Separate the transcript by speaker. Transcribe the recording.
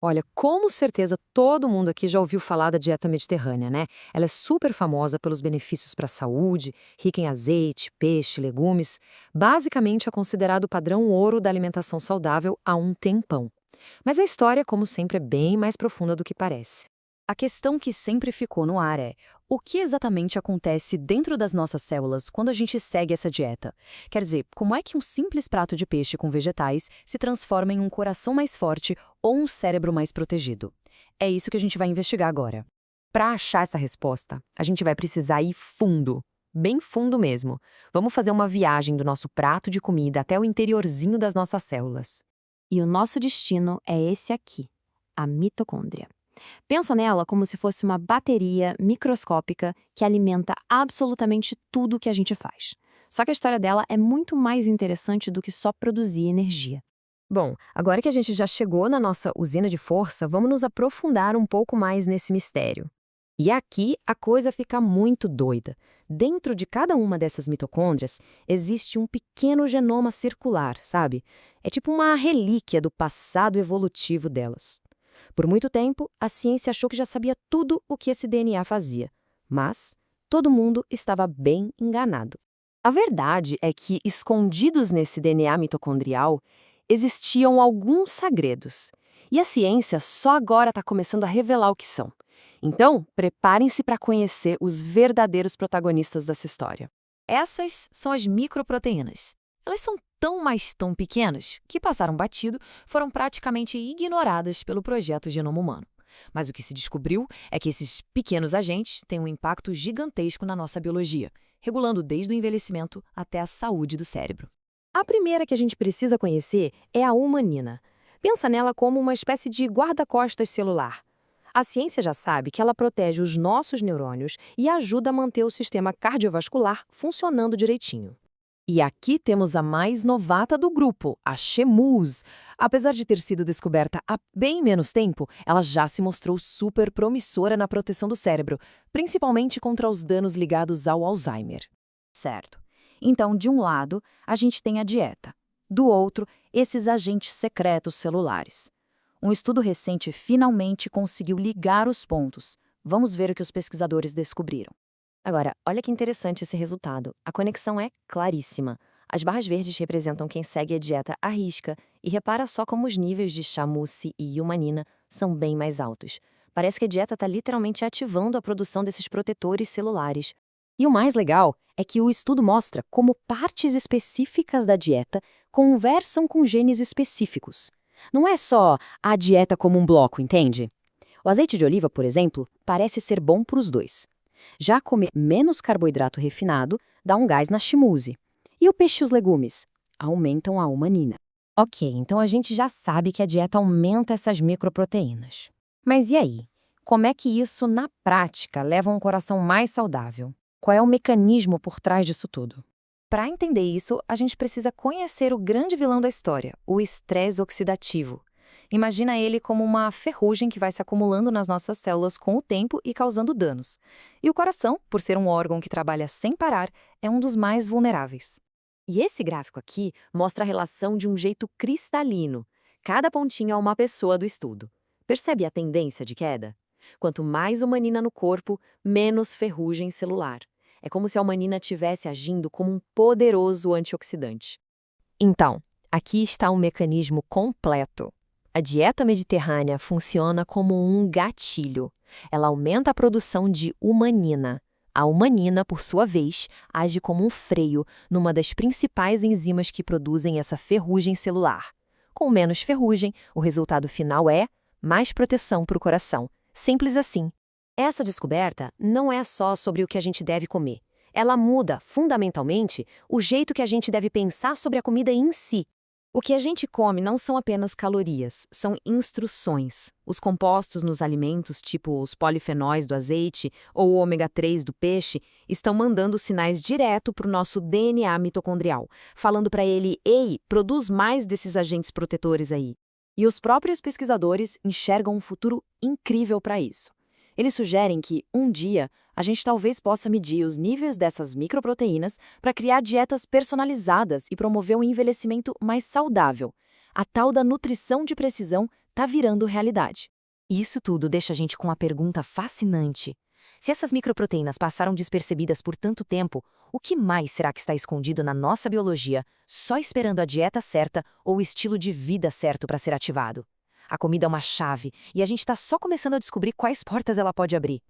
Speaker 1: Olha, com certeza todo mundo aqui já ouviu falar da dieta mediterrânea, né? Ela é super famosa pelos benefícios para a saúde, rica em azeite, peixe, legumes. Basicamente é considerado o padrão ouro da alimentação saudável há um tempão. Mas a história, como sempre, é bem mais profunda do que parece.
Speaker 2: A questão que sempre ficou no ar é: o que exatamente acontece dentro das nossas células quando a gente segue essa dieta? Quer dizer, como é que um simples prato de peixe com vegetais se transforma em um coração mais forte ou um cérebro mais protegido? É isso que a gente vai investigar agora.
Speaker 1: Para achar essa resposta, a gente vai precisar ir fundo, bem fundo mesmo. Vamos fazer uma viagem do nosso prato de comida até o interiorzinho das nossas células.
Speaker 3: E o nosso destino é esse aqui, a mitocôndria. Pensa nela como se fosse uma bateria microscópica que alimenta absolutamente tudo que a gente faz. Só que a história dela é muito mais interessante do que só produzir energia.
Speaker 1: Bom, agora que a gente já chegou na nossa usina de força, vamos nos aprofundar um pouco mais nesse mistério. E aqui a coisa fica muito doida. Dentro de cada uma dessas mitocôndrias existe um pequeno genoma circular, sabe? É tipo uma relíquia do passado evolutivo delas. Por muito tempo, a ciência achou que já sabia tudo o que esse DNA fazia. Mas todo mundo estava bem enganado. A verdade é que, escondidos nesse DNA mitocondrial, existiam alguns segredos. E a ciência só agora está começando a revelar o que são. Então, preparem-se para conhecer os verdadeiros protagonistas dessa história.
Speaker 2: Essas são as microproteínas. Elas são tão pequenas que passaram batido, foram praticamente ignoradas pelo projeto Genoma Humano. Mas o que se descobriu é que esses pequenos agentes têm um impacto gigantesco na nossa biologia, regulando desde o envelhecimento até a saúde do cérebro.
Speaker 3: A primeira que a gente precisa conhecer é a humanina. Pensa nela como uma espécie de guarda-costas celular. A ciência já sabe que ela protege os nossos neurônios e ajuda a manter o sistema cardiovascular funcionando direitinho.
Speaker 2: E aqui temos a mais novata do grupo, a Chemuse. Apesar de ter sido descoberta há bem menos tempo, ela já se mostrou super promissora na proteção do cérebro, principalmente contra os danos ligados ao Alzheimer. Certo. Então, de um lado, a gente tem a dieta. Do outro, esses agentes secretos celulares. Um estudo recente finalmente conseguiu ligar os pontos. Vamos ver o que os pesquisadores descobriram.
Speaker 3: Agora, olha que interessante esse resultado. A conexão é claríssima. As barras verdes representam quem segue a dieta à risca, e repara só como os níveis de chamuce e humanina são bem mais altos. Parece que a dieta está literalmente ativando a produção desses protetores celulares.
Speaker 1: E o mais legal é que o estudo mostra como partes específicas da dieta conversam com genes específicos. Não é só a dieta como um bloco, entende? O azeite de oliva, por exemplo, parece ser bom para os dois. Já comer menos carboidrato refinado dá um gás na chimuse. E o peixe e os legumes? Aumentam a humanina. Ok, então a gente já sabe que a dieta aumenta essas microproteínas. Mas e aí? Como é que isso, na prática, leva a um coração mais saudável? Qual é o mecanismo por trás disso tudo?
Speaker 2: Para entender isso, a gente precisa conhecer o grande vilão da história, o estresse oxidativo. Imagina ele como uma ferrugem que vai se acumulando nas nossas células com o tempo e causando danos. E o coração, por ser um órgão que trabalha sem parar, é um dos mais vulneráveis.
Speaker 1: E esse gráfico aqui mostra a relação de um jeito cristalino. Cada pontinho é uma pessoa do estudo. Percebe a tendência de queda? Quanto mais humanina no corpo, menos ferrugem celular. É como se a humanina estivesse agindo como um poderoso antioxidante. Então, aqui está um mecanismo completo. A dieta mediterrânea funciona como um gatilho. Ela aumenta a produção de humanina. A humanina, por sua vez, age como um freio numa das principais enzimas que produzem essa ferrugem celular. Com menos ferrugem, o resultado final é mais proteção para o coração. Simples assim. Essa descoberta não é só sobre o que a gente deve comer. Ela muda, fundamentalmente, o jeito que a gente deve pensar sobre a comida em si. O que a gente come não são apenas calorias, são instruções. Os compostos nos alimentos, tipo os polifenóis do azeite ou o ômega 3 do peixe, estão mandando sinais direto para o nosso DNA mitocondrial, falando para ele: ei, produz mais desses agentes protetores aí. E os próprios pesquisadores enxergam um futuro incrível para isso. Eles sugerem que, um dia, a gente talvez possa medir os níveis dessas microproteínas para criar dietas personalizadas e promover um envelhecimento mais saudável, a tal da nutrição de precisão
Speaker 3: tá virando realidade. E isso tudo deixa a gente com uma pergunta fascinante. Se essas microproteínas passaram despercebidas por tanto tempo, o que mais será que está escondido na nossa biologia, só esperando a dieta certa ou o estilo de vida certo para ser ativado? A comida é uma chave, e a gente está só começando a descobrir quais portas ela pode abrir.